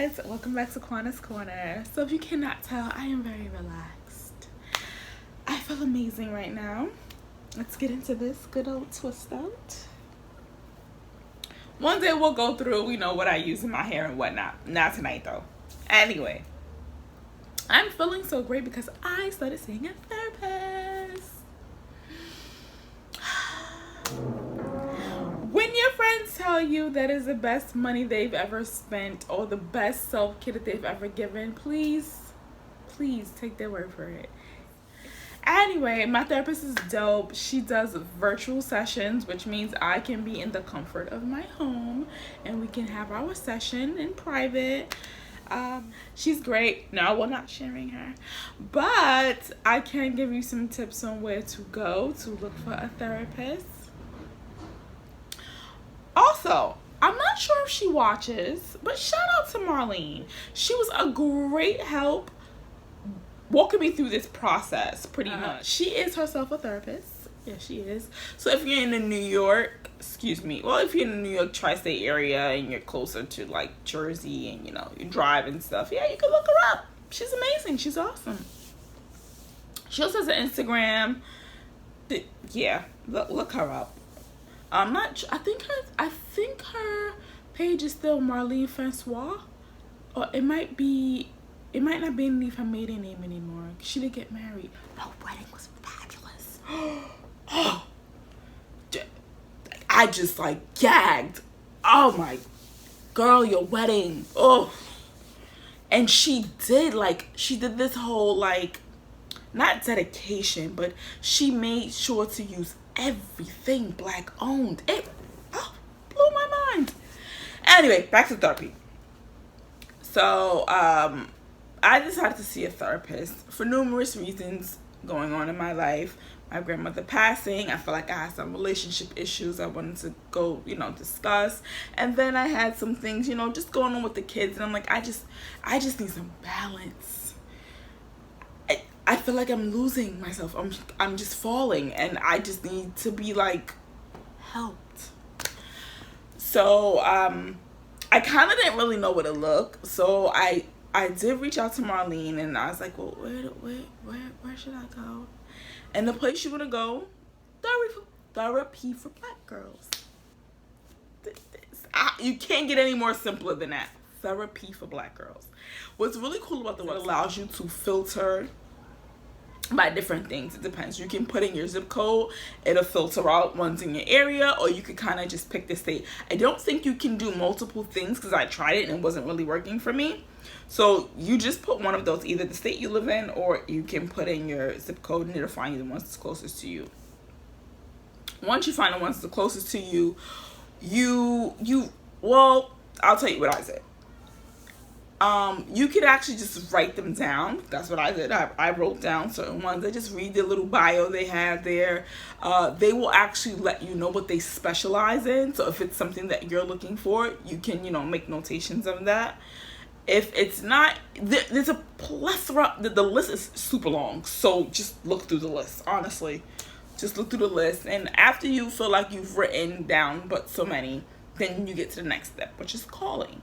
guys, welcome back to Quana's Corner. So if you cannot tell, I am very relaxed. I feel amazing right now. Let's get into this good old twist out. One day we'll go through, what I use in my hair and whatnot. Not tonight though. Anyway, I'm feeling so great because I started seeing a therapist. When your friends tell you that is the best money they've ever spent or the best self-care that they've ever given, please take their word for it. Anyway, my therapist is dope. She does virtual sessions, which means I can be in the comfort of my home and we can have our session in private. She's great. No, we're not sharing her, but I can give you some tips on where to go to look for a therapist. Also, I'm not sure if she watches, but shout out to Marlene. She was a great help walking me through this process, pretty much. She is herself a therapist. Yes, she is. So if you're in the New York, if you're in the New York tri-state area and you're closer to like Jersey and you drive and stuff, yeah, you can look her up. She's amazing. She's awesome. She also has an Instagram. Yeah, look her up. I'm not. I think her page is still Marlene Francois, or it might not be underneath her maiden name anymore. She didn't get married. Her wedding was fabulous. Oh, I just like gagged. Oh my girl, your wedding. Oh, and she did this whole not dedication, but she made sure to use everything Black owned. It blew my mind. Anyway, back to therapy. So I decided to see a therapist for numerous reasons going on in my life. My grandmother passing, I felt like I had some relationship issues I wanted to go, discuss. And then I had some things, just going on with the kids, and I'm like, I just need some balance. I feel like I'm losing myself. I'm just falling, and I just need to be helped. So I kind of didn't really know where to look. So I did reach out to Marlene, and I was like, well, where should I go? And the place you want to go, therapy for Black girls. You can't get any more simpler than that. Therapy for Black girls. What's really cool about the website, it allows you to filter by different things. It depends. You can put in your zip code, it'll filter out ones in your area, or you could kind of just pick the state. I don't think you can do multiple things because I tried it and it wasn't really working for me. So you just put one of those, either the state you live in, or you can put in your zip code and it'll find you the ones that's closest to you. Once you find the ones that's closest to you, well, I'll tell you what I said. You could actually just write them down. That's what I did. I wrote down certain ones. I just read the little bio they have there. They will actually let you know what they specialize in. So if it's something that you're looking for, you can, make notations of that. If it's not, there's a plethora. The list is super long. So just look through the list, honestly. Just look through the list. And after you feel like you've written down but so many, then you get to the next step, which is calling.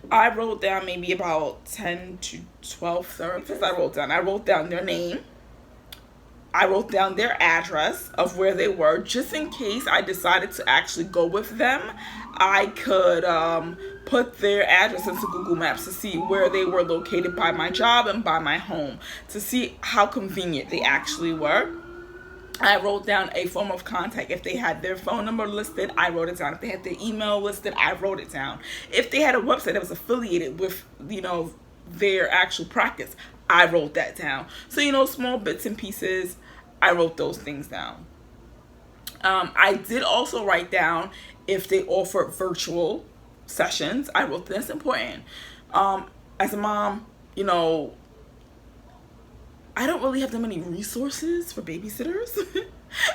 I wrote down maybe about 10 to 12 therapists. I wrote down their name. I wrote down their address of where they were, just in case I decided to actually go with them. I could put their address into Google Maps to see where they were located by my job and by my home, to see how convenient they actually were. I wrote down a form of contact. If they had their phone number listed, I wrote it down. If they had their email listed, I wrote it down. If they had a website that was affiliated with, their actual practice, I wrote that down. So, small bits and pieces, I wrote those things down. I did also write down if they offer virtual sessions. I wrote that's important. As a mom, I don't really have that many resources for babysitters.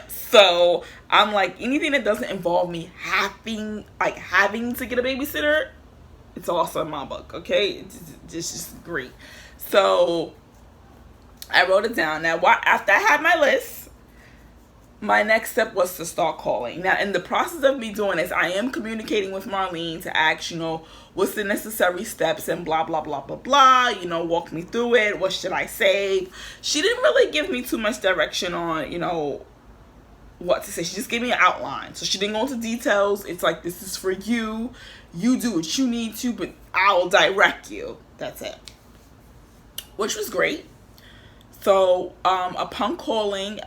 So I'm like, anything that doesn't involve me having to get a babysitter, it's also in my book, okay? It's just great. So I wrote it down. Now, after I had my list, my next step was to start calling. Now, in the process of me doing this, I am communicating with Marlene to ask, what's the necessary steps and blah, blah, blah, blah, blah. Walk me through it. What should I say? She didn't really give me too much direction on, what to say. She just gave me an outline. So she didn't go into details. It's like, this is for you. You do what you need to, but I'll direct you. That's it. Which was great. So upon calling,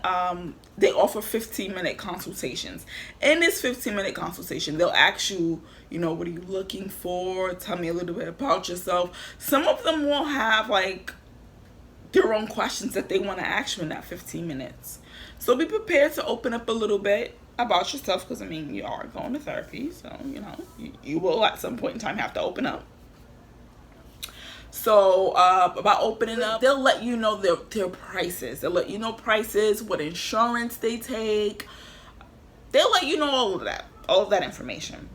they offer 15-minute consultations. In this 15-minute consultation, they'll ask you, what are you looking for? Tell me a little bit about yourself. Some of them will have like their own questions that they want to ask you in that 15 minutes. So be prepared to open up a little bit about yourself, because you are going to therapy, so you will at some point in time have to open up. So about opening up, they'll let you know their prices. They'll let you know prices, what insurance they take. They'll let you know all of that information.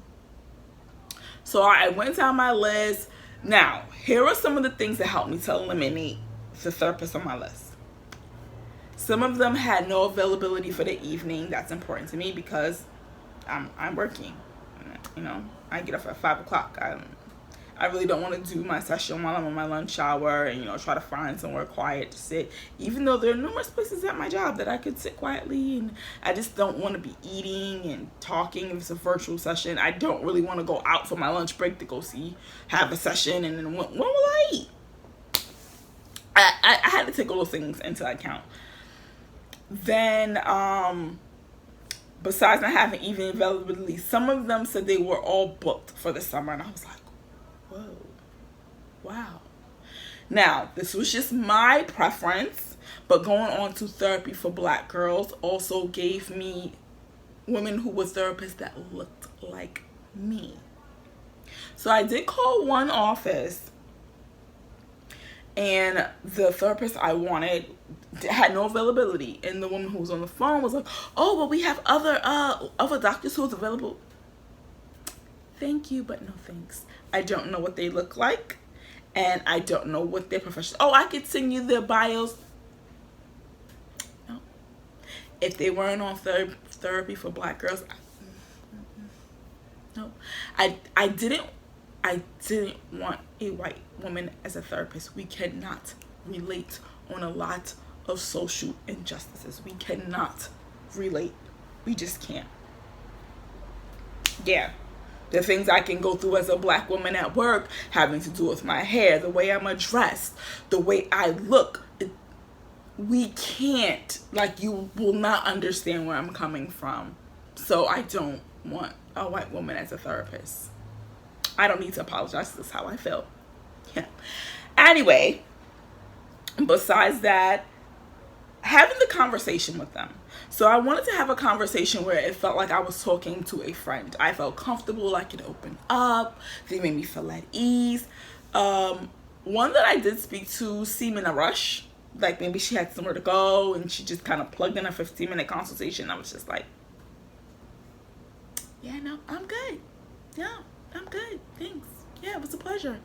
So I went down my list. Now, here are some of the things that helped me to eliminate the therapist on my list. Some of them had no availability for the evening. That's important to me because I'm working. I get up at 5 o'clock. I really don't want to do my session while I'm on my lunch hour and, try to find somewhere quiet to sit. Even though there are numerous places at my job that I could sit quietly, and I just don't want to be eating and talking if it's a virtual session. I don't really want to go out for my lunch break to go have a session, and then when will I eat? I had to take all those things into account. Then, besides not having even availability, some of them said they were all booked for the summer, and I was like, whoa, wow. Now, this was just my preference, but going on to therapy for Black girls also gave me women who were therapists that looked like me. So I did call one office, and the therapist I wanted had no availability, and the woman who was on the phone was like, oh, well, we have other doctors who's available. Thank you, but no thanks. I don't know what they look like, and I don't know what their profession. Oh, I could send you their bios. No. If they weren't on therapy for Black girls, no. I didn't want a white woman as a therapist. We cannot relate on a lot of social injustices. We cannot relate. We just can't. Yeah. The things I can go through as a Black woman at work, having to do with my hair, the way I'm dressed, the way I look. We can't. Like, you will not understand where I'm coming from. So I don't want a white woman as a therapist. I don't need to apologize. This is how I feel. Yeah. Anyway, besides that, having the conversation with them. So I wanted to have a conversation where it felt like I was talking to a friend. I felt comfortable. I could open up. They made me feel at ease. One that I did speak to seemed in a rush. Like, maybe she had somewhere to go and she just kind of plugged in a 15-minute consultation. I was just like, yeah, no, I'm good. Yeah, I'm good. Thanks. Yeah, it was a pleasure.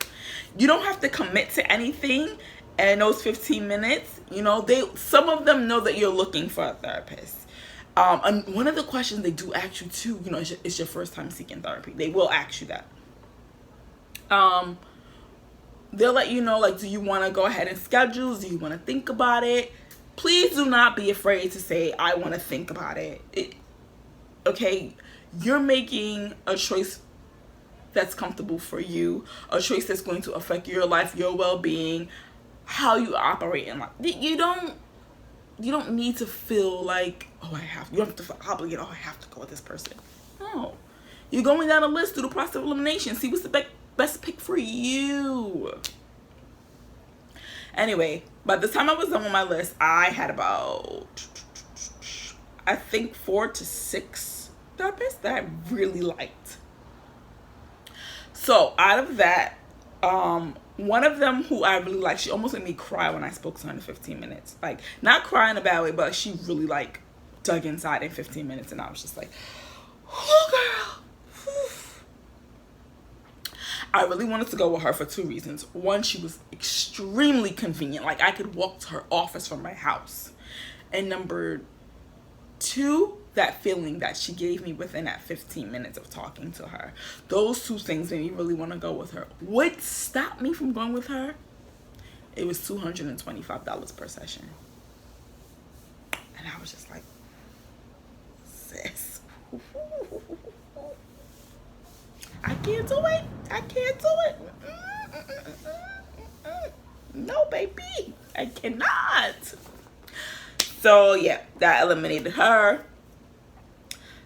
You don't have to commit to anything. And those 15 minutes, some of them know that you're looking for a therapist. And one of the questions they do ask you too, it's your first time seeking therapy. They will ask you that. They'll let you know, like, do you want to go ahead and schedule? Do you want to think about it? Please do not be afraid to say, I want to think about it. Okay, you're making a choice that's comfortable for you, a choice that's going to affect your life, your well-being, how you operate in life. You don't need to feel like, you don't have to feel obligated, I have to go with this person. No. You're going down a list through the process of elimination. See what's the best pick for you. Anyway, by the time I was done with my list, I had about, I think 4 to 6 therapists that I really liked. So out of that, one of them who I really liked, she almost made me cry when I spoke to her in 15 minutes. Like, not cry in a bad way, but she really, dug inside in 15 minutes. And I was just like, oh, girl. Whew. I really wanted to go with her for 2 reasons. One, she was extremely convenient. Like, I could walk to her office from my house. And number Two, that feeling that she gave me within that 15 minutes of talking to her. Those two things made me really want to go with her. What stopped me from going with her? It was $225 per session. And I was just like, sis, I can't do it. I can't do it. No, baby, I cannot. So yeah, that eliminated her.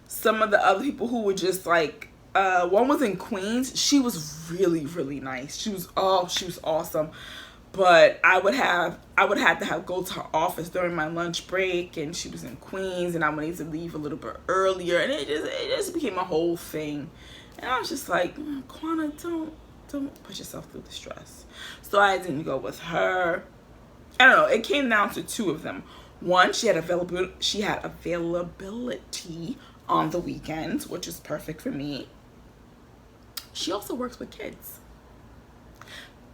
Some of the other people who were just like, one was in Queens. She was really, really nice. She was awesome. But I would have to go to her office during my lunch break, and she was in Queens, and I would need to leave a little bit earlier, and it just became a whole thing. And I was just like, Quana, don't put yourself through the stress. So I didn't go with her. I don't know. It came down to two of them. One, she had availability on the weekends, which is perfect for me. She also works with kids.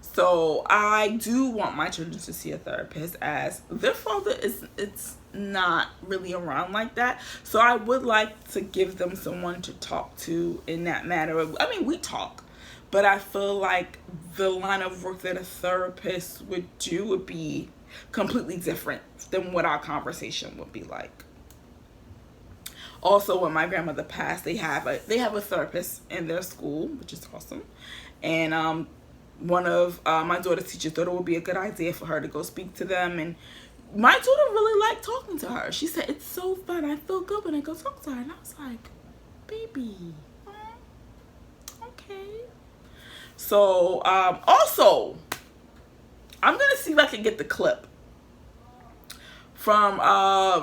So I do want my children to see a therapist, as their father it's not really around like that. So I would like to give them someone to talk to in that matter. I mean, we talk, but I feel like the line of work that a therapist would do would be completely different than what our conversation would be like. Also, when my grandmother passed, they have a therapist in their school, which is awesome. And one of my daughter's teachers thought it would be a good idea for her to go speak to them. And my daughter really liked talking to her. She said, it's so fun. I feel good when I go talk to her. And I was like, baby, okay. So, also, I'm going to see if I can get the clip from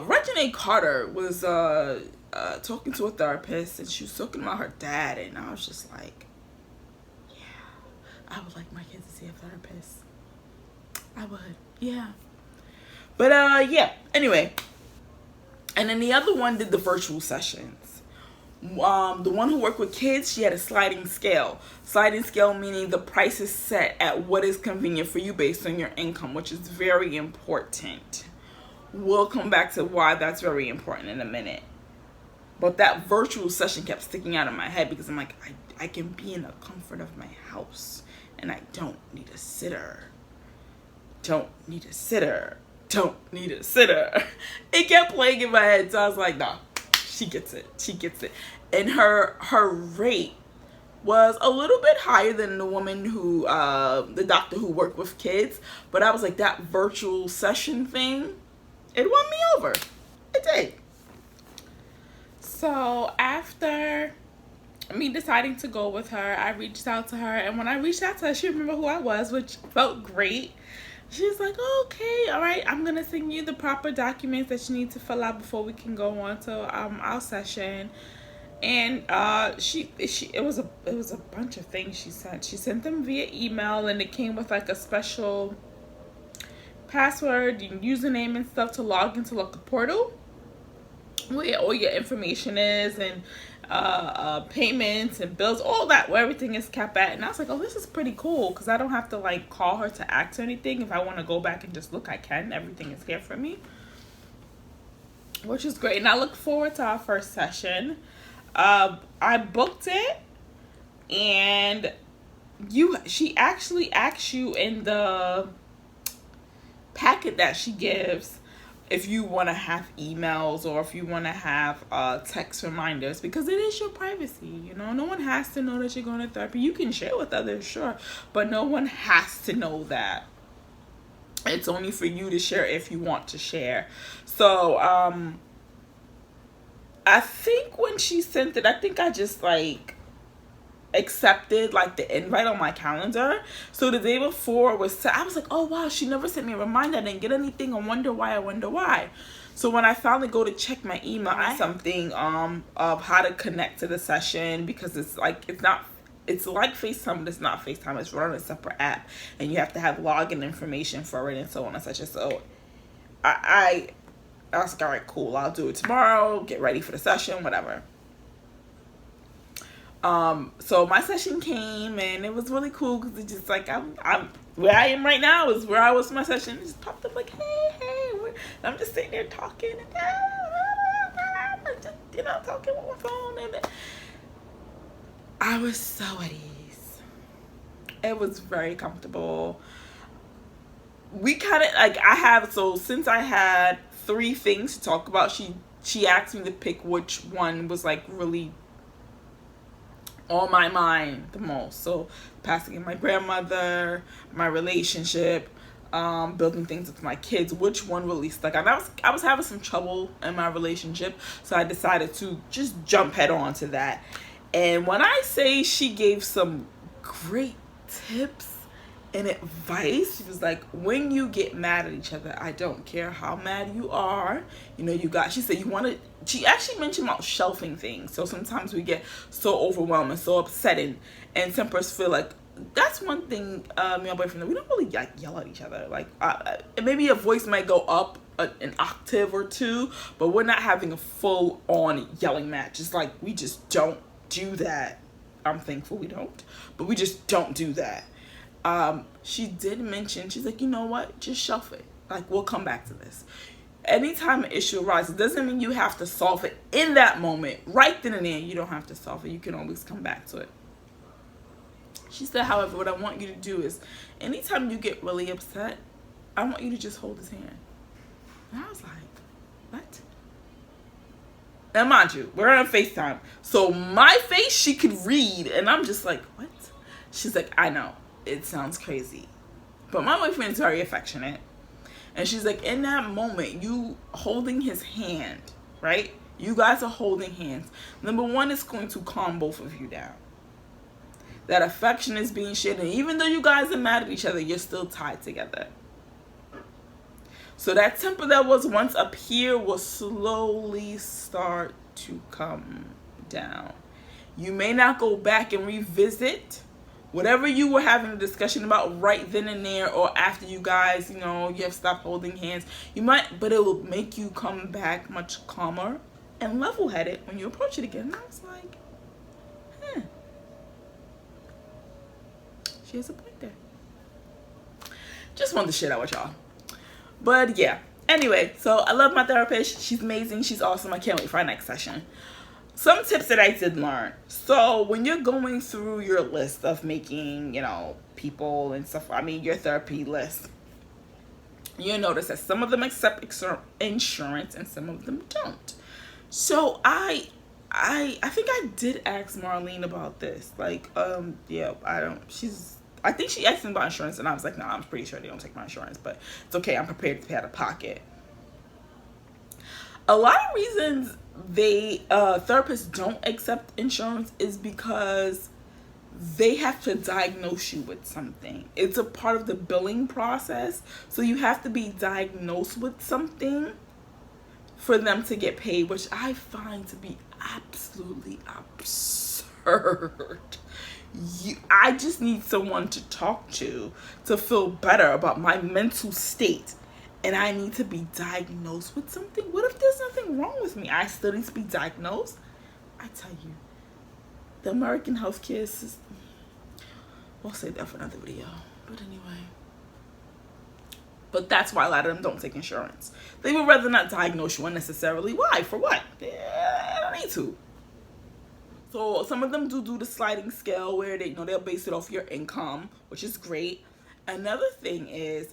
Regina Carter was talking to a therapist, and she was talking about her dad, and I was just like, yeah, I would like my kids to see a therapist. I would, yeah. But yeah, anyway. And then the other one did the virtual sessions. The one who worked with kids, she had a sliding scale. Sliding scale meaning the price is set at what is convenient for you based on your income, which is very important. We'll come back to why that's very important in a minute. But that virtual session kept sticking out of my head because I'm like, I can be in the comfort of my house and I don't need a sitter. Don't need a sitter. Don't need a sitter. It kept playing in my head, so I was like, nah, she gets it. She gets it. And her rate was a little bit higher than the woman who, the doctor who worked with kids. But I was like, that virtual session thing, it won me over. It did. So after me deciding to go with her, I reached out to her. And when I reached out to her, she remembered who I was, which felt great. She's like, okay, all right, I'm going to send you the proper documents that you need to fill out before we can go on to our session. And it was a bunch of things she sent. She sent them via email, and it came with like a special password and username and stuff to log into like a portal where all your information is, and payments and bills, all that, where everything is kept at. And I was like, oh, this is pretty cool, because I don't have to like call her to ask or anything. If I want to go back and just look, I can. Everything is here for me, which is great. And I look forward to our first session. I booked it, and she actually asks you in the packet that she gives if you want to have emails or if you want to have text reminders, because it is your privacy. You know, no one has to know that you're going to therapy. You can share with others, sure, but no one has to know that. It's only for you to share if you want to share. So I think when she sent it, I think I just like accepted like the invite on my calendar. So the day before was I was like, oh wow, she never sent me a reminder. I didn't get anything. I wonder why. So when I finally go to check my email, I something of how to connect to the session, because it's like it's like FaceTime, but it's not FaceTime. It's run on a separate app, and you have to have login information for it and so on and such. And so I was like, all right, cool, I'll do it tomorrow, get ready for the session, whatever. So my session came, and it was really cool, because it's just like I'm where I am right now is where I was for my session. It just popped up like, hey, I'm just sitting there talking, talking on my phone, and I was so at ease. It was very comfortable. We kind of since I had 3 things to talk about, she asked me to pick which one was like really on my mind the most. So passing of my grandmother, my relationship, building things with my kids, which one really stuck out. I was having some trouble in my relationship, so I decided to just jump head on to that. And when I say she gave some great tips and advice, she was like, when you get mad at each other, I don't care how mad you are, she said she actually mentioned about shelving things. So sometimes we get so overwhelmed and so upsetting, and some persons feel like that's one thing, me and my boyfriend, we don't really like yell at each other. Like maybe a voice might go up an octave or 2, but we're not having a full on yelling match. It's like we just don't do that. I'm thankful we don't, but we just don't do that. She did mention, she's like, you know what, just shelf it. Like, we'll come back to this. Anytime an issue arises, doesn't mean you have to solve it in that moment. Right then and there, you don't have to solve it. You can always come back to it. She said, however, what I want you to do is, anytime you get really upset, I want you to just hold his hand. And I was like, what? Now, mind you, we're on FaceTime. So my face, she could read. And I'm just like, what? She's like, I know. It sounds crazy. But my boyfriend is very affectionate. And she's like, in that moment, you holding his hand, right? You guys are holding hands. Number one, it's going to calm both of you down. That affection is being shared. And even though you guys are mad at each other, you're still tied together. So that temper that was once up here will slowly start to come down. You may not go back and revisit whatever you were having a discussion about right then and there, or after you guys, you have stopped holding hands. You might, but it will make you come back much calmer and level-headed when you approach it again. And I was like, she has a point there. Just wanted to share that with y'all. But yeah, anyway, so I love my therapist. She's amazing. She's awesome. I can't wait for our next session. Some tips that I did learn. So when you're going through your list of making, people and stuff, your therapy list, you'll notice that some of them accept insurance and some of them don't. So I think I did ask Marlene about this. Like, I think she asked me about insurance, and I was like, no, I'm pretty sure they don't take my insurance, but it's okay. I'm prepared to pay out of pocket. A lot of reasons therapists don't accept insurance is because they have to diagnose you with something. It's a part of the billing process. So you have to be diagnosed with something for them to get paid, which I find to be absolutely absurd. I just need someone to talk to feel better about my mental state. And I need to be diagnosed with something. What if there's nothing wrong with me? I still need to be diagnosed. I tell you, the American healthcare system, we'll save that for another video. But anyway. But that's why a lot of them don't take insurance. They would rather not diagnose you unnecessarily. Why? For what? I don't need to. So some of them do the sliding scale where they'll base it off your income, which is great. Another thing is,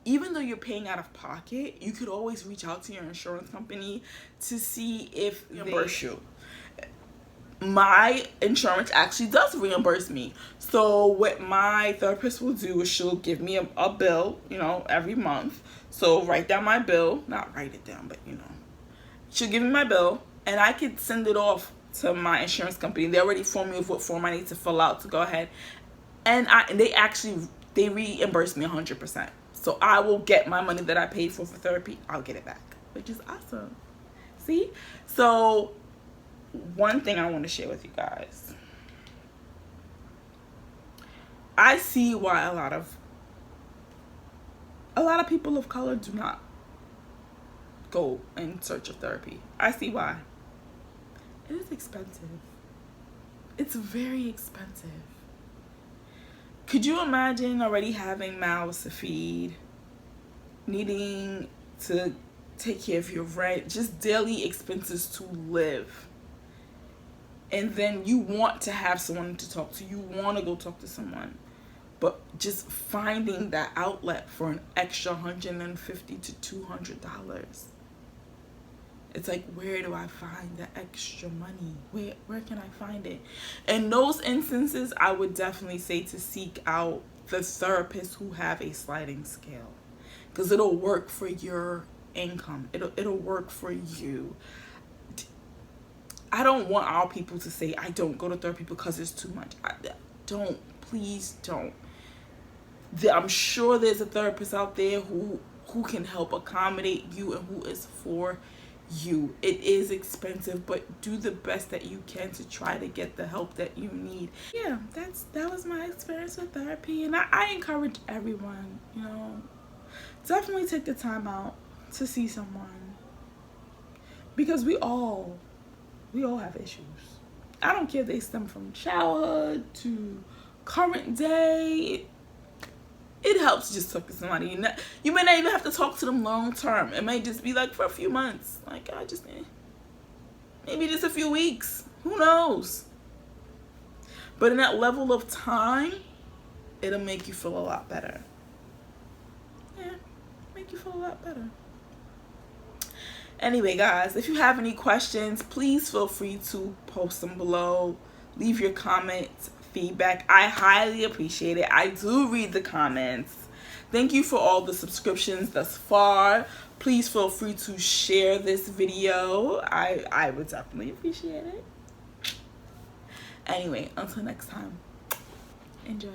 even though you're paying out of pocket, you could always reach out to your insurance company to see if they reimburse you. My insurance actually does reimburse me. So what my therapist will do is she'll give me a bill, every month. So write down my bill, not write it down, but she'll give me my bill, and I could send it off to my insurance company. They already informed me of what form I need to fill out to go ahead, and they reimburse me 100%. So I will get my money that I paid for therapy. I'll get it back, which is awesome. See? So one thing I want to share with you guys. I see why a lot of people of color do not go in search of therapy. I see why. It is expensive. It's very expensive. Could you imagine already having mouths to feed, needing to take care of your rent, just daily expenses to live. And then you want to have someone to talk to. You want to go talk to someone. But just finding that outlet for an extra $150 to $200. It's like, where do I find the extra money? Where can I find it? In those instances, I would definitely say to seek out the therapists who have a sliding scale, because it'll work for your income. It'll work for you. I don't want all people to say, I don't go to therapy because it's too much. Don't. Please don't. I'm sure there's a therapist out there who can help accommodate you and who is for you. It is expensive, but do the best that you can to try to get the help that you need. Yeah, that was my experience with therapy, and I encourage everyone, definitely take the time out to see someone, because we all have issues. I don't care if they stem from childhood to current day. It helps just talk to somebody. You may not even have to talk to them long term. It may just be like for a few months. Like, maybe just a few weeks. Who knows? But in that level of time, it'll make you feel a lot better. Yeah, make you feel a lot better. Anyway, guys, if you have any questions, please feel free to post them below. Leave your comments, feedback. I highly appreciate it. I do read the comments. Thank you for all the subscriptions thus far. Please feel free to share this video. I would definitely appreciate it. Anyway, until next time, enjoy.